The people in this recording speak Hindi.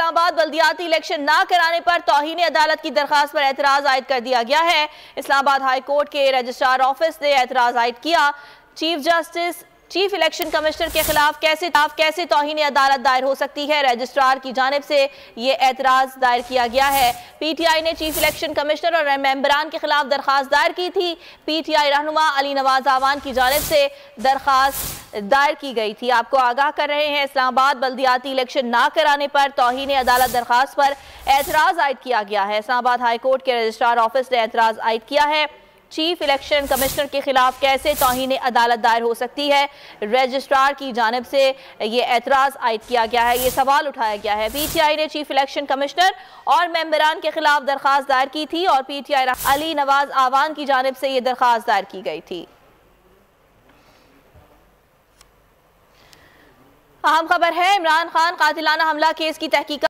इस्लामाबाद बल्दियाती इलेक्शन ना कराने पर तौहीन अदालत की दरखास्त पर एतराज आयद कर दिया गया है। इस्लामाबाद हाई कोर्ट के रजिस्ट्रार ऑफिस ने एतराज आयद किया। चीफ इलेक्शन कमिश्नर के खिलाफ कैसे तौहीन अदालत दायर हो सकती है। रजिस्ट्रार की जानिब से ये एतराज दायर किया गया है। पीटीआई ने चीफ इलेक्शन कमिश्नर और मेंबरान के खिलाफ दरखास्त दायर की थी। पीटीआई रहनुमा अली नवाज आवान की जानिब से दरखास्त दायर की गई थी। आपको आगाह कर रहे हैं, इस्लामाबाद बल्दियाती इलेक्शन ना कराने पर तौहीन अदालत दरखास्त पर एतराज आयद किया गया है। इस्लामाबाद हाई कोर्ट के रजिस्ट्रार ऑफिस ने एतराज आयद किया है। चीफ इलेक्शन कमिश्नर के खिलाफ कैसे तौहीन अदालत दायर हो सकती है। रजिस्ट्रार की जानिब से ये एतराज आयद किया गया है, ये सवाल उठाया गया है। पीटीआई ने चीफ इलेक्शन कमिश्नर और मेंबरान के खिलाफ दरखास्त दायर की थी और पीटीआई अली नवाज आवान की जानिब से ये दरखास्त दायर की गई थी। अहम खबर है, इमरान खान कातिलाना हमला केस की तहकीकात